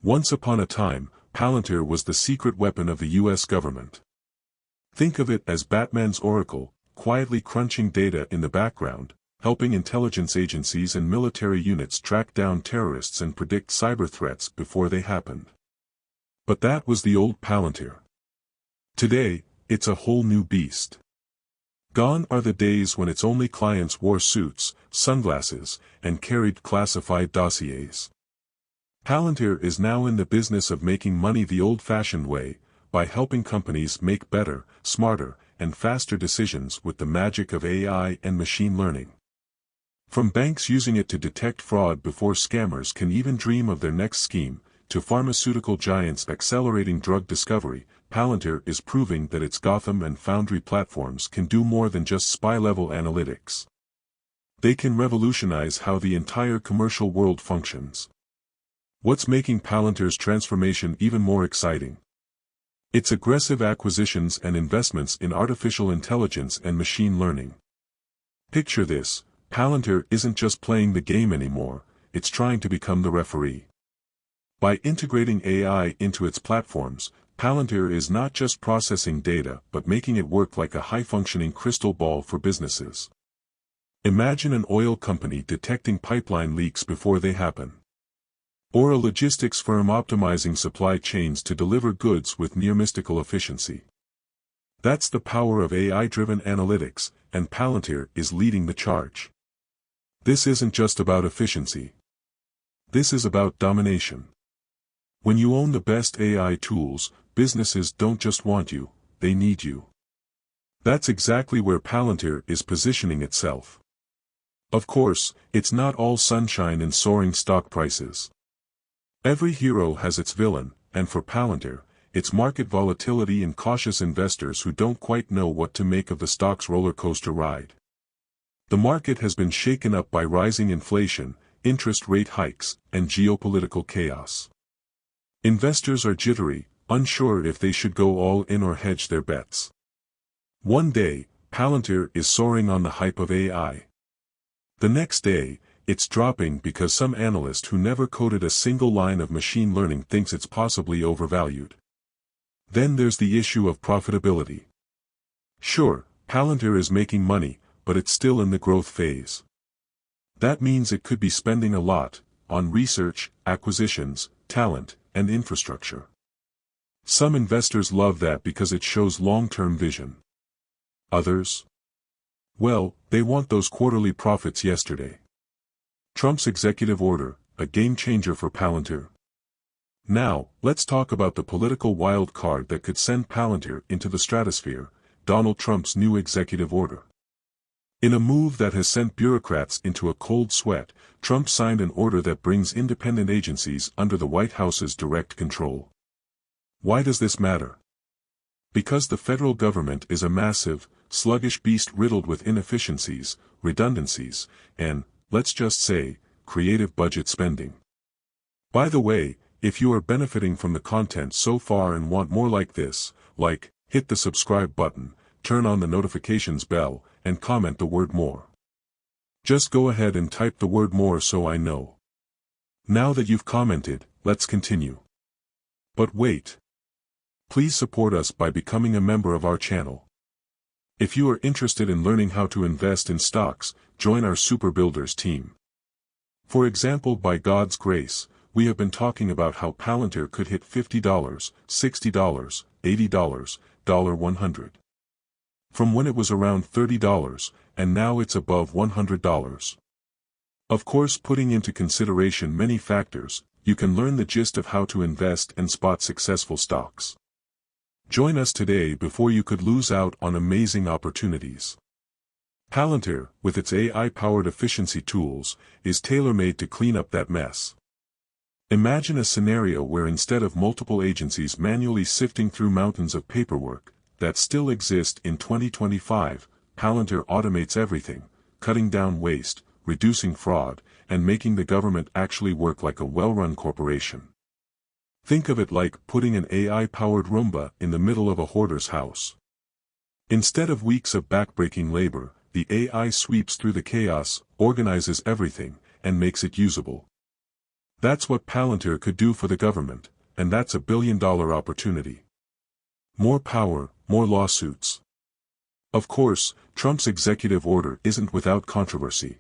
Once upon a time, Palantir was the secret weapon of the US government. Think of it as Batman's oracle, quietly crunching data in the background, helping intelligence agencies and military units track down terrorists and predict cyber threats before they happened. But that was the old Palantir. Today, it's a whole new beast. Gone are the days when its only clients wore suits, sunglasses, and carried classified dossiers. Palantir is now in the business of making money the old-fashioned way, by helping companies make better, smarter, and faster decisions with the magic of AI and machine learning. From banks using it to detect fraud before scammers can even dream of their next scheme, to pharmaceutical giants accelerating drug discovery, Palantir is proving that its Gotham and Foundry platforms can do more than just spy-level analytics. They can revolutionize how the entire commercial world functions. What's making Palantir's transformation even more exciting? Its aggressive acquisitions and investments in artificial intelligence and machine learning. Picture this, Palantir isn't just playing the game anymore, it's trying to become the referee. By integrating AI into its platforms, Palantir is not just processing data but making it work like a high-functioning crystal ball for businesses. Imagine an oil company detecting pipeline leaks before they happen. Or a logistics firm optimizing supply chains to deliver goods with near-mystical efficiency. That's the power of AI-driven analytics, and Palantir is leading the charge. This isn't just about efficiency. This is about domination. When you own the best AI tools, businesses don't just want you, they need you. That's exactly where Palantir is positioning itself. Of course, it's not all sunshine and soaring stock prices. Every hero has its villain, and for Palantir, it's market volatility and cautious investors who don't quite know what to make of the stock's roller coaster ride. The market has been shaken up by rising inflation, interest rate hikes, and geopolitical chaos. Investors are jittery, unsure if they should go all in or hedge their bets. One day, Palantir is soaring on the hype of AI. The next day, it's dropping because some analyst who never coded a single line of machine learning thinks it's possibly overvalued. Then there's the issue of profitability. Sure, Palantir is making money, but it's still in the growth phase. That means it could be spending a lot on research, acquisitions, talent, and infrastructure. Some investors love that because it shows long-term vision. Others? Well, they want those quarterly profits yesterday. Trump's executive order, a game-changer for Palantir. Now, let's talk about the political wild card that could send Palantir into the stratosphere, Donald Trump's new executive order. In a move that has sent bureaucrats into a cold sweat, Trump signed an order that brings independent agencies under the White House's direct control. Why does this matter? Because the federal government is a massive, sluggish beast riddled with inefficiencies, redundancies, and, let's just say, creative budget spending. By the way, if you are benefiting from the content so far and want more like this, hit the subscribe button, turn on the notifications bell, and comment the word more. Just go ahead and type the word more so I know. Now that you've commented, let's continue. But wait. Please support us by becoming a member of our channel. If you are interested in learning how to invest in stocks, join our Super Builders team. For example, by God's grace, we have been talking about how Palantir could hit $50, $60, $80, $100. From when it was around $30, and now it's above $100. Of course, putting into consideration many factors, you can learn the gist of how to invest and spot successful stocks. Join us today before you could lose out on amazing opportunities. Palantir, with its AI-powered efficiency tools, is tailor-made to clean up that mess. Imagine a scenario where instead of multiple agencies manually sifting through mountains of paperwork that still exist in 2025, Palantir automates everything, cutting down waste, reducing fraud, and making the government actually work like a well-run corporation. Think of it like putting an AI-powered Roomba in the middle of a hoarder's house. Instead of weeks of backbreaking labor, the AI sweeps through the chaos, organizes everything, and makes it usable. That's what Palantir could do for the government, and that's a billion-dollar opportunity. More power, more lawsuits. Of course, Trump's executive order isn't without controversy.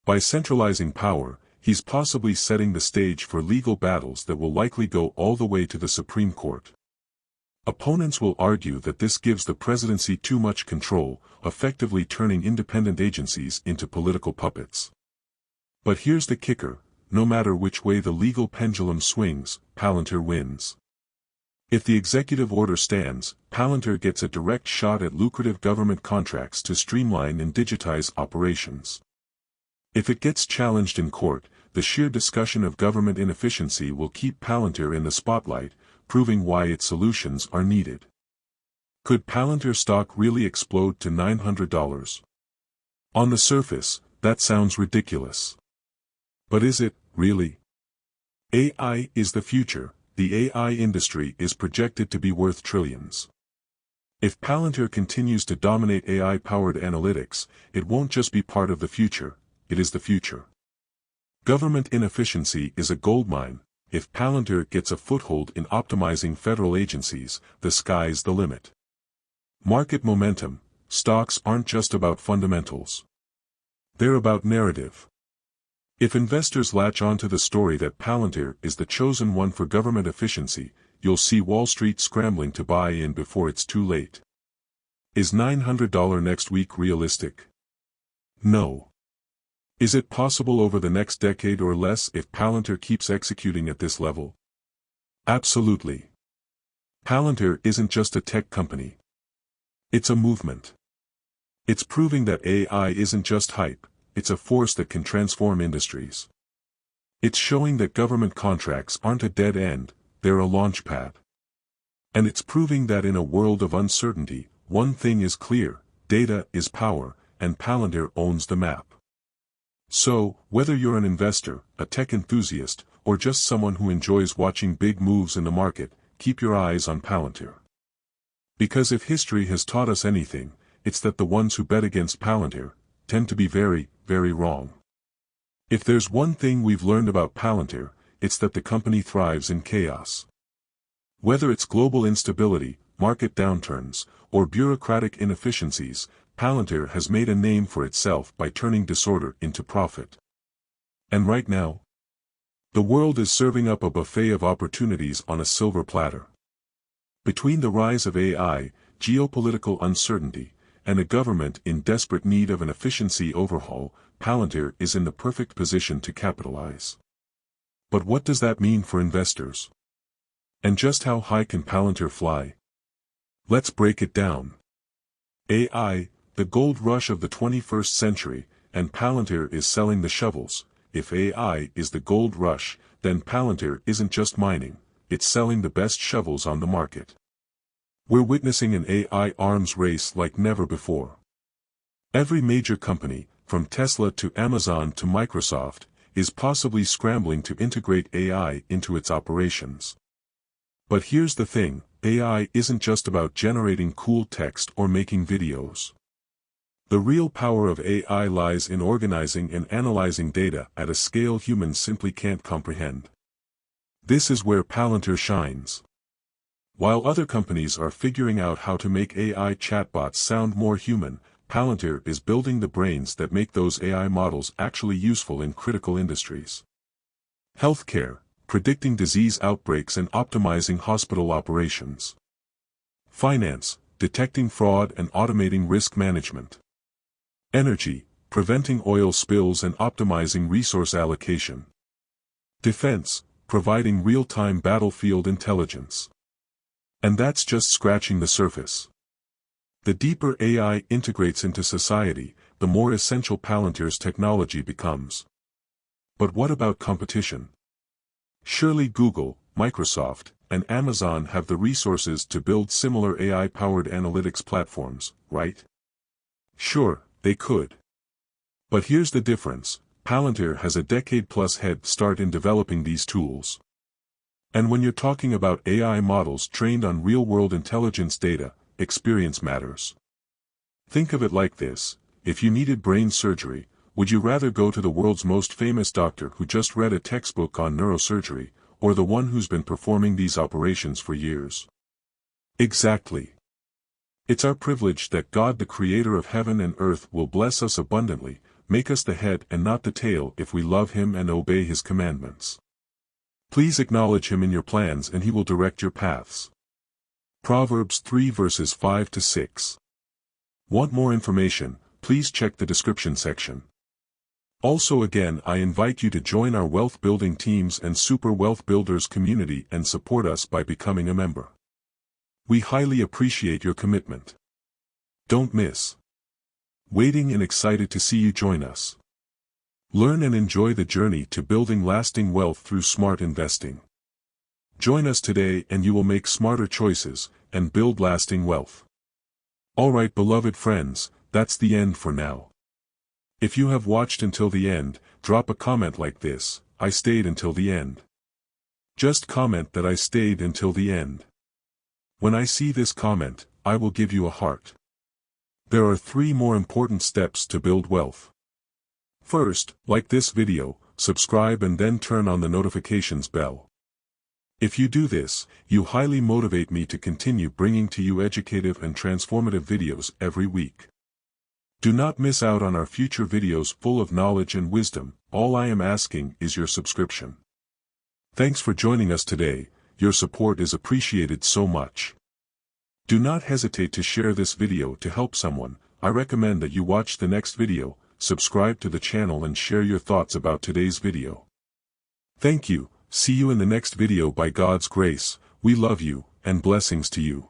By centralizing power, he's possibly setting the stage for legal battles that will likely go all the way to the Supreme Court. Opponents will argue that this gives the presidency too much control, effectively turning independent agencies into political puppets. But here's the kicker: no matter which way the legal pendulum swings, Palantir wins. If the executive order stands, Palantir gets a direct shot at lucrative government contracts to streamline and digitize operations. If it gets challenged in court, the sheer discussion of government inefficiency will keep Palantir in the spotlight, proving why its solutions are needed. Could Palantir stock really explode to $900? On the surface, that sounds ridiculous. But is it, really? AI is the future. The AI industry is projected to be worth trillions. If Palantir continues to dominate AI-powered analytics, it won't just be part of the future, it is the future. Government inefficiency is a goldmine. If Palantir gets a foothold in optimizing federal agencies, the sky's the limit. Market momentum. Stocks aren't just about fundamentals. They're about narrative. If investors latch onto the story that Palantir is the chosen one for government efficiency, you'll see Wall Street scrambling to buy in before it's too late. Is $900 next week realistic? No. Is it possible over the next decade or less if Palantir keeps executing at this level? Absolutely. Palantir isn't just a tech company. It's a movement. It's proving that AI isn't just hype, it's a force that can transform industries. It's showing that government contracts aren't a dead end, they're a launchpad. And it's proving that in a world of uncertainty, one thing is clear: data is power, and Palantir owns the map. So, whether you're an investor, a tech enthusiast, or just someone who enjoys watching big moves in the market, keep your eyes on Palantir. Because if history has taught us anything, it's that the ones who bet against Palantir tend to be very, very wrong. If there's one thing we've learned about Palantir, it's that the company thrives in chaos. Whether it's global instability, market downturns, or bureaucratic inefficiencies, Palantir has made a name for itself by turning disorder into profit. And right now, the world is serving up a buffet of opportunities on a silver platter. Between the rise of AI, geopolitical uncertainty, and a government in desperate need of an efficiency overhaul, Palantir is in the perfect position to capitalize. But what does that mean for investors? And just how high can Palantir fly? Let's break it down. AI, the gold rush of the 21st century, and Palantir is selling the shovels. If AI is the gold rush, then Palantir isn't just mining, it's selling the best shovels on the market. We're witnessing an AI arms race like never before. Every major company, from Tesla to Amazon to Microsoft, is possibly scrambling to integrate AI into its operations. But here's the thing: AI isn't just about generating cool text or making videos. The real power of AI lies in organizing and analyzing data at a scale humans simply can't comprehend. This is where Palantir shines. While other companies are figuring out how to make AI chatbots sound more human, Palantir is building the brains that make those AI models actually useful in critical industries. Healthcare, predicting disease outbreaks and optimizing hospital operations. Finance, detecting fraud and automating risk management. Energy, preventing oil spills and optimizing resource allocation. Defense, providing real-time battlefield intelligence. And that's just scratching the surface. The deeper AI integrates into society, the more essential Palantir's technology becomes. But what about competition? Surely Google, Microsoft, and Amazon have the resources to build similar AI-powered analytics platforms, right? Sure, they could. But here's the difference: Palantir has a decade-plus head start in developing these tools. And when you're talking about AI models trained on real-world intelligence data, experience matters. Think of it like this: if you needed brain surgery, Would you rather go to the world's most famous doctor who just read a textbook on neurosurgery, or the one who's been performing these operations for years? Exactly. It's our privilege that God, the creator of heaven and earth, will bless us abundantly, make us the head and not the tail if we love him and obey his commandments. Please acknowledge him in your plans and he will direct your paths. Proverbs 3 verses 5 to 6. Want more information? Please check the description section. Also again, I invite you to join our wealth building teams and Super Wealth Builders community and support us by becoming a member. We highly appreciate your commitment. Don't miss. Waiting and excited to see you join us. Learn and enjoy the journey to building lasting wealth through smart investing. Join us today and you will make smarter choices and build lasting wealth. Alright, beloved friends, that's the end for now. If you have watched until the end, drop a comment like this: I stayed until the end. Just comment that I stayed until the end. When I see this comment, I will give you a heart. There are 3 more important steps to build wealth. First, like this video, subscribe and then turn on the notifications bell. If you do this, you highly motivate me to continue bringing to you educative and transformative videos every week. Do not miss out on our future videos full of knowledge and wisdom. All I am asking is your subscription. Thanks for joining us today. Your support is appreciated so much. Do not hesitate to share this video to help someone. I recommend that you watch the next video, subscribe to the channel and share your thoughts about today's video. Thank you. See you in the next video by God's grace. We love you, and blessings to you.